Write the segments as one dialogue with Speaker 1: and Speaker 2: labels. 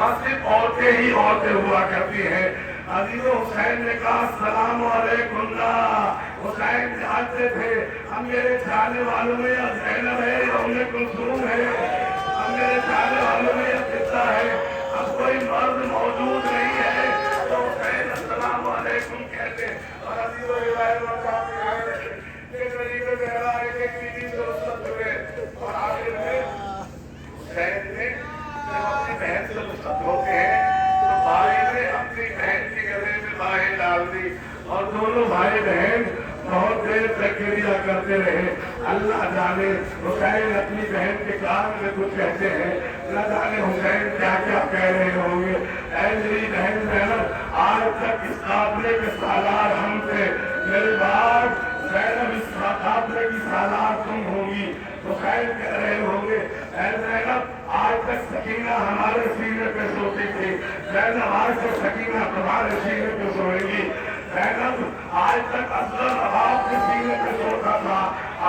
Speaker 1: وہاں صرف عورتیں ہی عورتیں ہوا کرتی ہیں. عزیز حسین نے کہا السلام علیکم. حسین جانتے تھے ہم میرے چاہنے والوں میں یا زینب ہے یا ام کلثوم ہے, ہم میرے چاہنے والوں میں یا قصہ ہے, اب کوئی مرد موجود نہیں ہے تو حسین السلام علیکم کہتے. اور عزیز و روایت بتاتے ہیں کہ غریب زہرا ایک بیوی سے رخصت ہوئے اور آخر میں حسین نے جب اپنی بہن سے رخصت ہوتے ہیں تو بھائی نے اپنی بہن کے گلے میں باہیں ڈال دی اور دونوں بھائی بہن بہت دیر تک گریہ کرتے رہے. اللہ جانے حسین اپنی بہن کے کان میں کچھ کہتے ہیں, نہ جانے حسین کیا کیا کہہ رہے ہوں گے. اے میری بہن زینب, آج تک اس قافلے کے سالار ہم تھے, میری بات زینب اس قافلے کی سالار تم ہوگی. حسین کہہ رہے ہوں گے اے زینب آج تک سکینہ ہمارے سینے پہ سوتی تھی, زینب آج تک سکینہ تمہارے سینے پہ سوئے گی. زینب آج تک اصغر آپ کے سینے پہ سوتا تھا,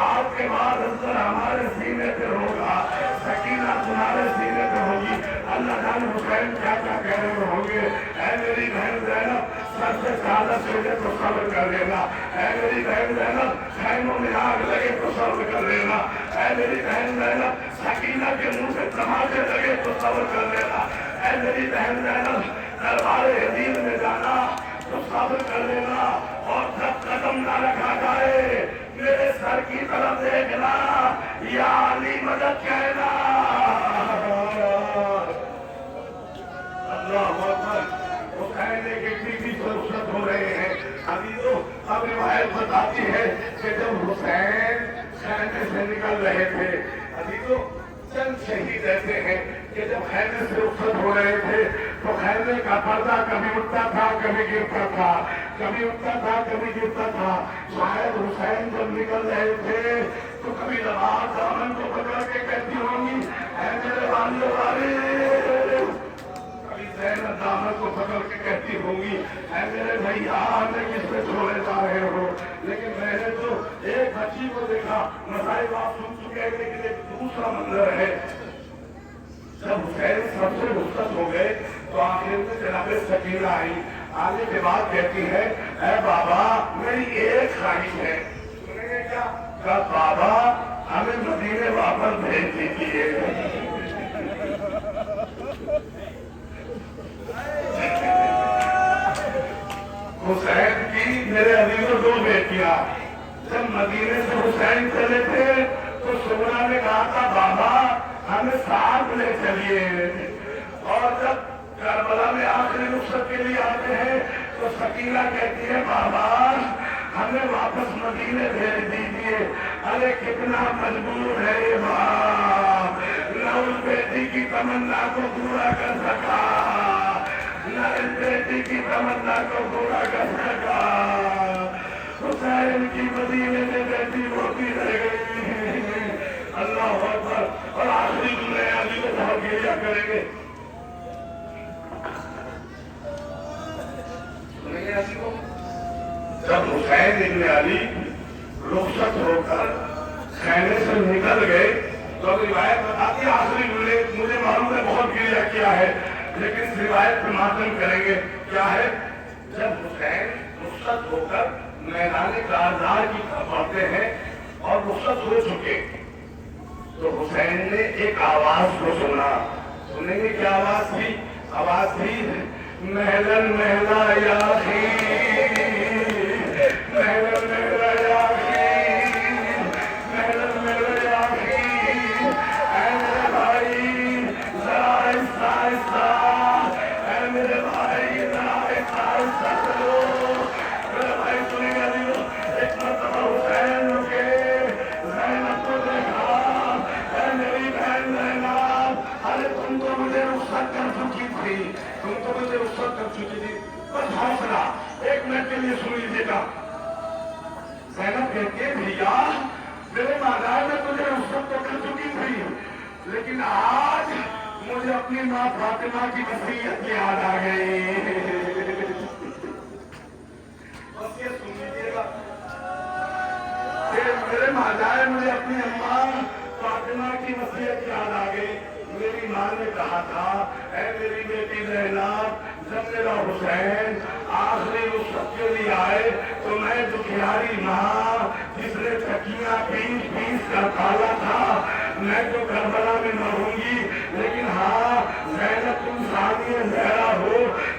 Speaker 1: آپ کے بعد اصغر ہمارے سینے پہ ہوگا, سکینہ تمہارے سینے پہ ہوگی. اللہ جان حسین کیا کیا کہہ رہے ہوں گے. اے میری بہن زینب سر سے شہادت ملے تو صبر کر لینا, اے میری بہن زینب خیموں میں آگ لگے تو صبر کر لینا, اے میری بہن زینب سکینہ کے منہ سے تماچے لگے تو صبر کر لینا, اے میری بہن زینب دربار یزید میں جانا تو صبر کر لینا, اور جب قدم نہ رکھا جائے میرے سر کی طرف دیکھنا, یا علی مدد کہنا. اللہ اکبر. حسین ایک بیوی سے رخصت ہو رہے ہیں. عزیزو اب روایت بتاتی ہے کہ جب حسین خیمے سے نکل رہے تھے, عزیزو چند شہید ایسے ہیں کہ جب خیمے سے رخصت ہو رہے تھے تو خیمے کا پردہ کبھی اٹھتا تھا کبھی گرتا تھا, کبھی اٹھتا تھا کبھی گرتا تھا. شاید حسین جب نکل رہے تھے تو کبھی نماز دامن کو پکڑ کے کہتی ہوں گی اے میرے والے والے, کبھی زینب دامن کو پکڑ کے کہتی ہوں گی اے میرے بھیا نے کس پہ چھوڑے جا رہے ہو. لیکن میں نے تو ایک بچی کو دیکھا, مسائل آپ سن چکے ہیں, لیکن ایک دوسرا منظر ہے. جب حسین سب سے رخصت ہو گئے تو آخر میں جناب سکینہ آئی, آنے کے بعد کہتی ہے اے بابا میری ایک خواہش ہے. سنیں گے کیا؟ کہا بابا ہمیں مدینے واپس بھیج دیجیے. حسین کی میرے عزیزوں دو بیٹیاں, جب مدینے سے حسین چلے تھے تو سغرا نے کہا تھا بابا ہمیں ساتھ لے چلیے, اور جب کربلا میں آخری رخصت کے لیے آتے ہیں تو سکینہ کہتی ہے بابا ہمیں واپس مدینے بھیج دیجیے. ارے کتنا مجبور ہے یہ باپ, نہ اس بیٹی کی تمنا کو پورا کر سکا, نہ اس بیٹی کی تمنا کو پورا کر سکا. حسین کی مدینے میں بیٹی روتی رہ گئی. اللہ اکبر. اور آخری جملے علی کو بہت گریہ کریں گے. جب حسین ابن علی رخصت ہو کر خیمے سے نکل گئے تو روایت بتاتی ہے, آخری جملے مجھے معلوم ہے بہت گریہ کیا ہے لیکن اس روایت پہ ماتم کریں گے. کیا ہے؟ جب حسین رخصت ہو کر میدان کارزار کی طرف بڑھتے ہیں اور رخصت ہو چکے تو حسین نے ایک آواز کو سنا. سنیں گے کیا آواز تھی؟ آواز تھی محلن محلا یاخی, محلن محلا یاخی, محلن محلا یاخی. اے میرے بھائی ذرا آہستہ آہستہ, اے میرے بھائی ذرا آہستہ آہستہ چلو. میرے بھائی سنیں گے دیو, ایک مرتبہ حسین رکے, زینب کو دیکھا, اے میری بہن زینب, ارے تم تو مجھے رخصت کر چکی تھی, تم تو مجھے رخصت کر چکی تھی, بس حوصلہ ایک منٹ کے لیے سن لیجیے گا. زینب کہتی ہے بھیا میرے مادار میں تجھے رخصت تو کر چکی تھی لیکن آج مجھے اپنی ماں فاطمہ کی وصیت یاد آ گئی. بس یہ سن لیجیے گا کہ میرے مادار مجھے اپنی اماں فاطمہ کی وصیت یاد آ گئی. میری ماں نے کہا تھا اے میری بیٹی زینب جب میرا حسین آخری وسعت کے لیے آئے تو میں دکھیاری ماں جس نے تکیاں پیس پیس کر کھالا تھا میں تو کربلا میں مروں گی، لیکن ہاں زینب تم ثانیہ زہرا ہو،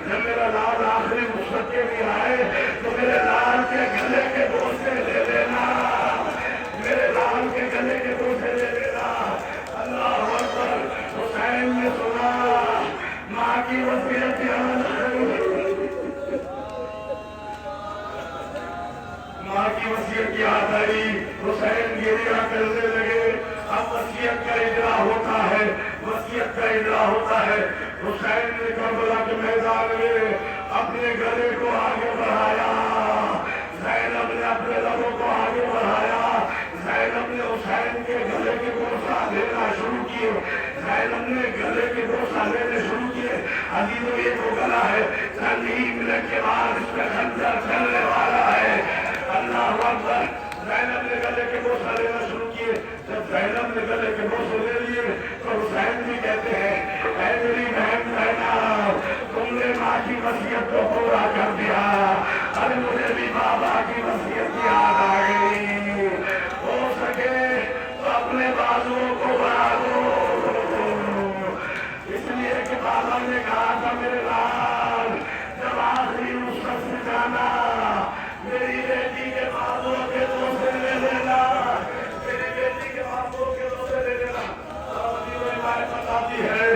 Speaker 1: جب میرا لال آخری وسعت کے لیے آئے تو میرے لال کے گلے کے بوسے لے لینا، میرے لال کے گلے کے بوسے لے لینا۔ اللہ اکبر۔ حسین نے سنا ماں کی وصیت یاد آئی، ماں کی وصیت یاد آئی، حسین گریہ کرنے لگے۔ اب وصیت کا اجرا ہوتا ہے، وصیت کا اجرا ہوتا ہے۔ حسین نے کربلا کے میدان میں اپنے گلے کو آگے بڑھایا، زینب نے اپنے لبوں کو آگے بڑھایا، زینب نے حسین کے گلے کے بوسہ لینا شروع کیے، زینب نے گلے کے بوسہ لینے شروع کیے۔ عزیزو یہ تو گلا ہے، چند ہی منٹ کے بعد اس میں خنجر چلنے والا ہے۔ اللہ اکبر۔ زینب نے گلے کے بوسہ لینا شروع کیے، جب زینب نے گلے کے بوسے لے لیے تو حسین بھی کہتے ہیں اے میری بہن زینب تم نے ماں کی وصیت کو پورا کر دیا، ارے مجھے بھی بابا کی وصیت یاد آ گئی، ہو سکے تو اپنے بازوؤں کو بڑھا دو، اس لیے کہ بابا نے کہا تھا میرے لال جب آخری وسعت سے جانا میری بیٹی کے بازوؤں کے بوسے لے لینا، میری بیٹی کے بازوؤں کے بوسے لے لینا۔ بتاتی ہے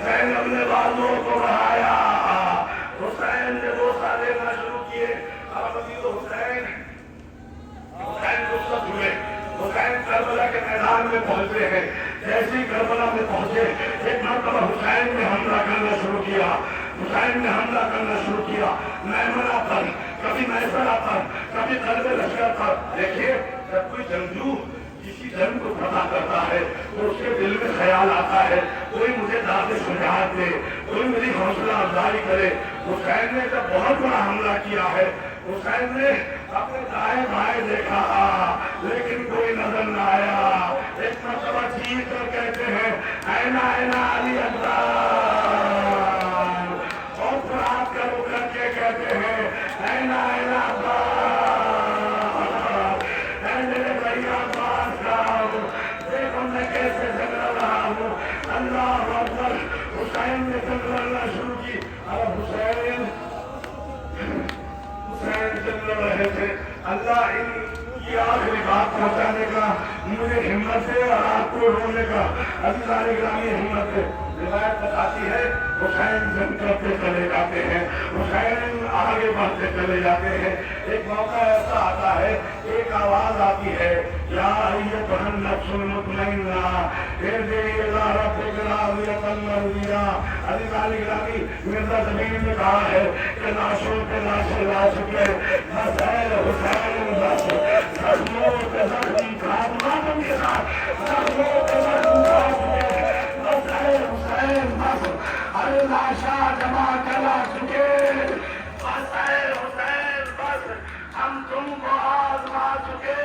Speaker 1: زینب نے بازوؤں کو بڑھایا، حسین نے بوسہ لینا شروع کیے۔ اب حسین رخصت ہوئے، حسین کربلا کے میدان میں پہنچے ہیں۔ جیسے ہی کربلا میں پہنچے ایک مرتبہ حسین نے حملہ کرنا شروع کیا، حسین نے حملہ کرنا شروع کیا، میمنہ پر، کبھی میسرہ پر، کبھی قلب لشکر پر۔ دیکھیے جب کوئی جنگجو کسی جنگ کو فتح کرتا ہے تو اس کے دل میں خیال آتا ہے کوئی مجھے داد شجاعت دے، کوئی میری حوصلہ افزائی کرے۔ حسین نے جب بہت بڑا حملہ کیا ہے، حسین نے اپنے دائیں بائیں دیکھا لیکن کوئی نظر نہ آیا۔ ایک مرتبہ چیخ کر کہتے ہیں اینا اینا علی اکبر، اور فرات کر اکھڑ کے کہتے ہیں اینا اینا عباس، اے میرے بھیا عباس صاحب دیکھو میں کیسے جھگڑ رہا ہوں۔ اللہ اکبر۔ حسین نے جنگ لڑنا شروع کی۔ اب حسین جنگ لڑ رہے تھے، اللہ ان کی آخری بات پہنچانے کا مجھے ہمت ہے اور آپ کو رونے کا عزیزان گرامی ہمت ہے۔ روایت بتاتی ہے حسین جنگ کرتے چلے جاتے ہیں، حسین آگے بڑھتے چلے جاتے ہیں۔ ایک موقع ایسا آتا ہے ایک آواز آتی ہے یا ایتھا النفس المطمئنہ ارجعی الی ربک راضیۃ مرضیہ۔ عزیزان گرامی مرزا زمین نے کہا ہے کہ لاشوں پہ لاشیں لا چکے، بس اے حسین بس زخموں پہ زخم خاتماتم کے ساتھ زخموں پہ زخم کھا چکے، بس اے حسین بس ارے لاشا جمع کرا چکے، بس اے حسین بس ہم تم کو آزما چکے،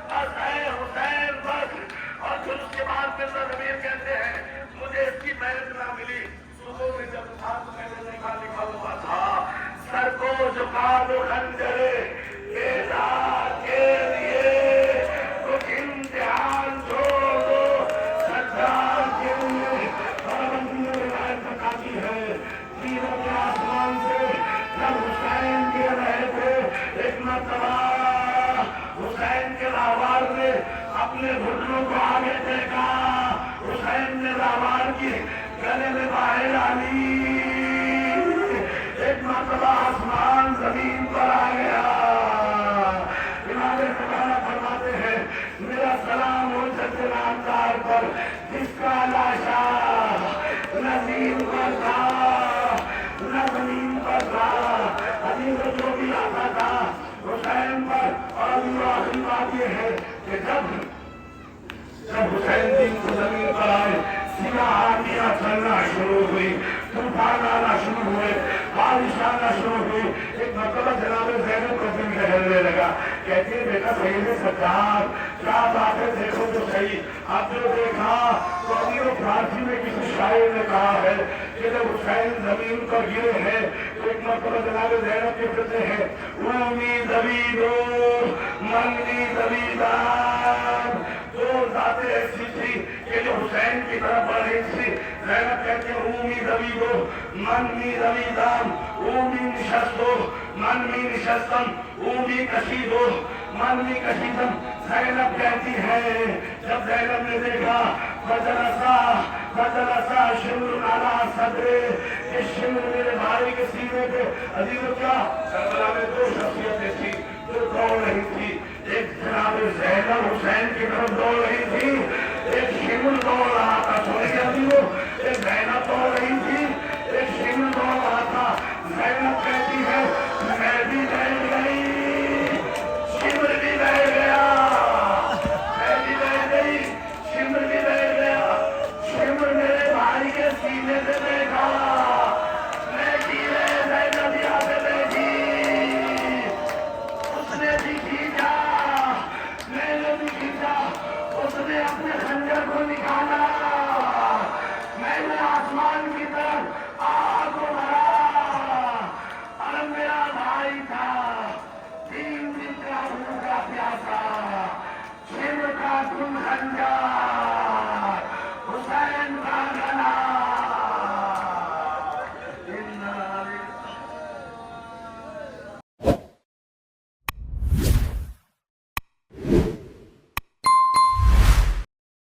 Speaker 1: بس اے حسین بس۔ اور پھر اس کے بعد مرزا زمین کہتے ہیں مجھے اس کی بیعت نہ ملی، صبح میں جب تھا تو میں نے دیکھا لکھا ہوا تھا سر کو جھکا دو خنجرے بیداد کے لیے، کچھ امتحان چھوڑ دو سجاد کے لیے۔ بابندی میں روایت بتاتی ہے تیروں کے آسمان سے جب حسین گر رہے تھے ایک مرتبہ حسین کے راہوار نے اپنے گھٹنوں کو آگے دیکھا، حسین نے راہوار کی گلے میں باہیں ڈالی، ایک مرتبہ آسمان زمین پر آ گیا۔ امام بخاری فرماتے ہیں میرا سلام ہو جد نامدار پر جس کا لاشا نہ زمین پر تھا نہ زمین پر تھا، حدیث جو بھی آتا تھا حسین پر۔ اور آخری بات یہ ہے کہ جب حسین دین کو زمین پر آئے سیاہ آندیاں چلنا شروع ہوئی، طوفان آنا شروع ہوئے، بارش آنا شروع ہوئی۔ ایک مرتبہ جناب زینب کو دل دہلنے لگا، کہتی ہے بیٹا سید سجاد کیا بات ہے دیکھو تو صحیح۔ اب جو دیکھا تو ابھی وہ فارسی میں کسی شاعر نے کہا ہے کہ جب حسین زمین پر گرے ہیں تو ایک مرتبہ جناب زینب کے کہتے ہیں اومی زبیدو منگی زبیدان، جو ذات ایسی تھی کہ جو حسین کی طرف بڑھ رہی تھی، زینب کہتے ہیں اومی زبیدو منگی زبیدان، اومی نشستو منگی نشستم، اومی کشیدو منگی کشیدم۔ زینب کہتی ہے جب زینب نے دیکھا فجلسا شمر علی صدرے، کہ شمر میرے بھائی کے سینے پہ، عزیز کیا کربلا میں دو شخصیتیں تھی جو دوڑ رہی تھی، ایک جناب زینب حسین کی طرف دوڑ رہی تھی، ایک شمر دوڑ رہا تھا، سوری عزیزو، ایک زینب دوڑ رہی